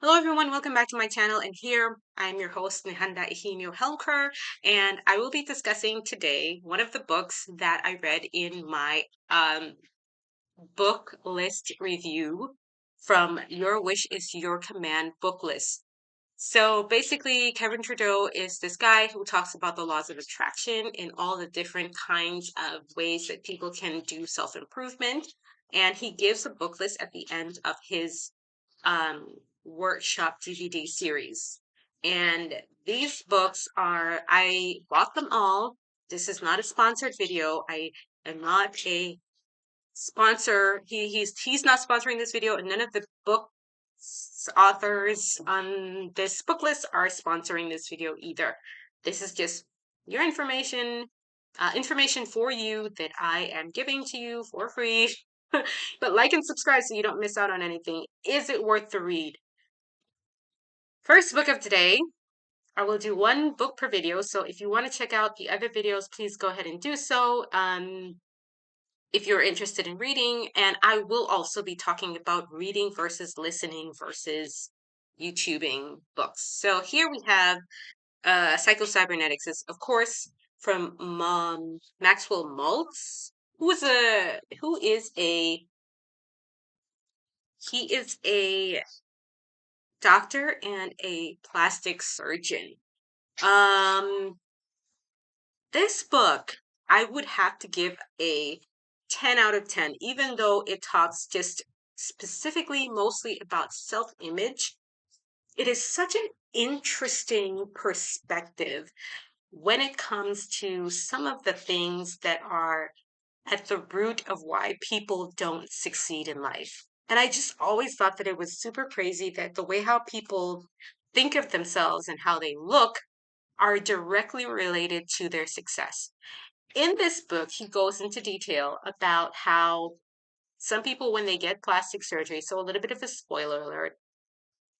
Hello everyone, welcome back to my channel, and here I'm your host Nihanda Ihinyo Helmker, and I will be discussing today one of the books that I read in my book list review from Your Wish is Your Command book list. So basically, Kevin Trudeau is this guy who talks about the laws of attraction and all the different kinds of ways that people can do self-improvement. And he gives a book list at the end of his um, workshop DVD series. And these books I bought them all. This is not a sponsored video. I am not a sponsor. He's not sponsoring this video, and none of the book authors on this book list are sponsoring this video either. This is just your information for you that I am giving to you for free. But like and subscribe so you don't miss out on anything. Is it worth the read? First book of today. I will do one book per video, so if you want to check out the other videos, please go ahead and do so. If you're interested in reading, and I will also be talking about reading versus listening versus YouTubing books. So here we have Psycho-Cybernetics is, of course, from Maxwell Maltz, who is a he is a doctor and a plastic surgeon. Um, this book I would have to give a 10 out of 10, even though it talks just specifically mostly about self-image. It is such an interesting perspective when it comes to some of the things that are at the root of why people don't succeed in life. And I just always thought that it was super crazy that the way how people think of themselves and how they look are directly related to their success. In this book, he goes into detail about how some people, when they get plastic surgery, so a little bit of a spoiler alert,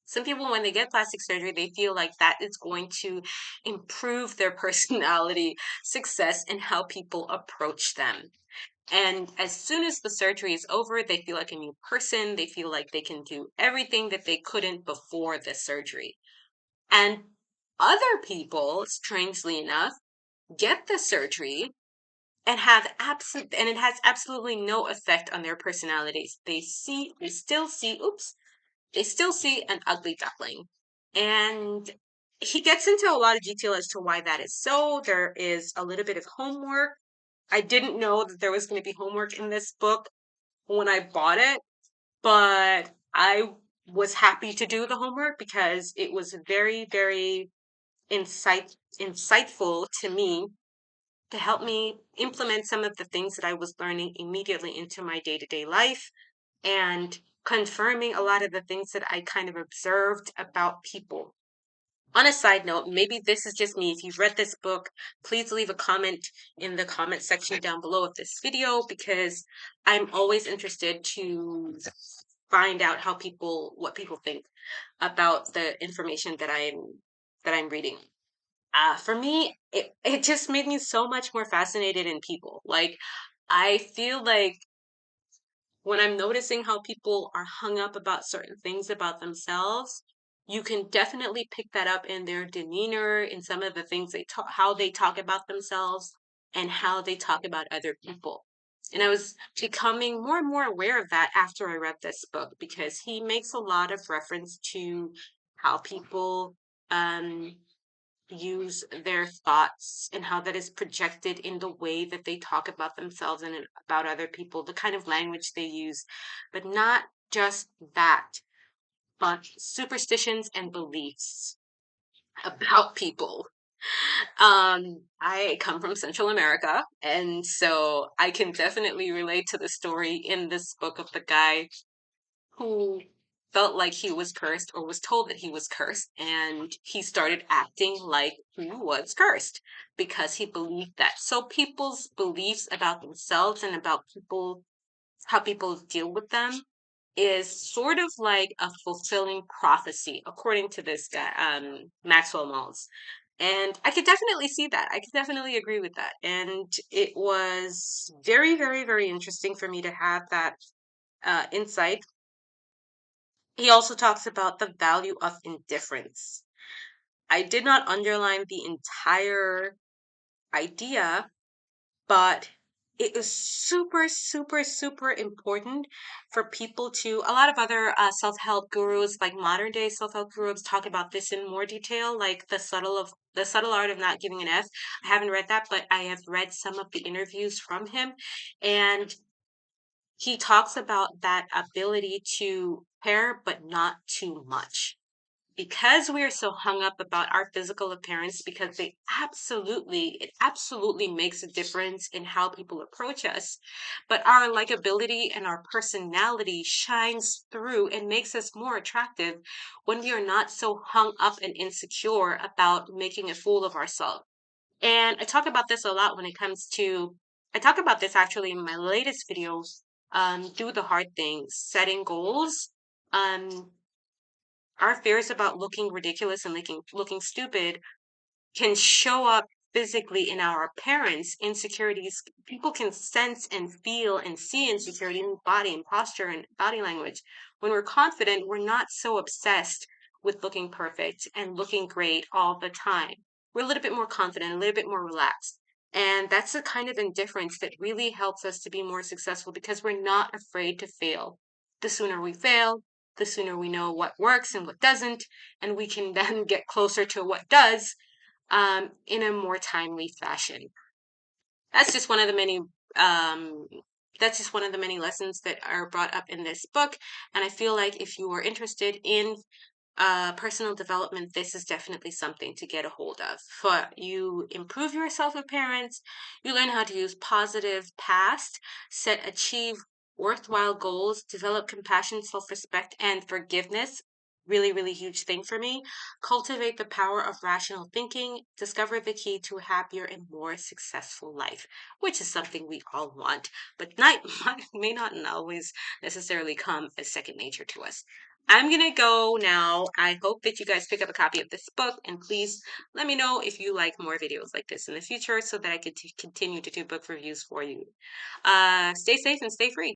some people, when they get plastic surgery, they feel like that is going to improve their personality, success, and how people approach them. And as soon as the surgery is over, they feel like a new person. They feel like they can do everything that they couldn't before the surgery. And other people, strangely enough, get the surgery and it has absolutely no effect on their personalities. They still see an ugly duckling. And he gets into a lot of detail as to why that is so. There is a little bit of homework. I didn't know that there was going to be homework in this book when I bought it, but I was happy to do the homework because it was very, very insightful to me to help me implement some of the things that I was learning immediately into my day-to-day life and confirming a lot of the things that I kind of observed about people. On a side note, maybe this is just me. If you've read this book, please leave a comment in the comment section down below of this video because I'm always interested to find out what people think about the information that I'm reading. For me, it just made me so much more fascinated in people. Like, I feel like when I'm noticing how people are hung up about certain things about themselves, you can definitely pick that up in their demeanor, in some of the things how they talk about themselves, and how they talk about other people. And I was becoming more and more aware of that after I read this book because he makes a lot of reference to how people um, use their thoughts and how that is projected in the way that they talk about themselves and about other people, the kind of language they use, but not just that, but superstitions and beliefs about people. I come from Central America, and so I can definitely relate to the story in this book of the guy who felt like he was cursed or was told that he was cursed, and he started acting like he was cursed because he believed that. So people's beliefs about themselves and about how people deal with them is sort of like a fulfilling prophecy, according to this guy, Maxwell Maltz. And I could definitely see that. I could definitely agree with that. And it was very, very, very interesting for me to have that insight He also talks about the value of indifference. I did not underline the entire idea, but it is super, super, super important for people to. A lot of other self-help gurus, like modern day self-help gurus, talk about this in more detail, like the subtle art of not giving an F. I haven't read that, but I have read some of the interviews from him, and he talks about that ability to care, but not too much, because we are so hung up about our physical appearance, because it absolutely makes a difference in how people approach us, but our likability and our personality shines through and makes us more attractive when we are not so hung up and insecure about making a fool of ourselves. And I talk about this a lot when it comes to, I talk about this actually in my latest video, do the hard things, setting goals. um our fears about looking ridiculous and looking stupid can show up physically in our appearance. Insecurities, people can sense and feel and see insecurity in body and posture and body language. When we're confident, we're not so obsessed with looking perfect and looking great all the time. We're a little bit more confident, a little bit more relaxed. And that's the kind of indifference that really helps us to be more successful, because we're not afraid to fail. The sooner we fail, the sooner we know what works and what doesn't, and we can then get closer to what does, in a more timely fashion. That's just one of the many. Um, that's just one of the many lessons that are brought up in this book, and I feel like if you are interested in personal development, this is definitely something to get a hold of. For you improve your self appearance, you learn how to use positive past, achieve worthwhile goals, develop compassion, self respect, and forgiveness. Really, really huge thing for me. Cultivate the power of rational thinking, discover the key to a happier and more successful life, which is something we all want, but not, may not always necessarily come as second nature to us. I'm gonna go now. I hope that you guys pick up a copy of this book, and please let me know if you like more videos like this in the future so that I could continue to do book reviews for you. Stay safe and stay free.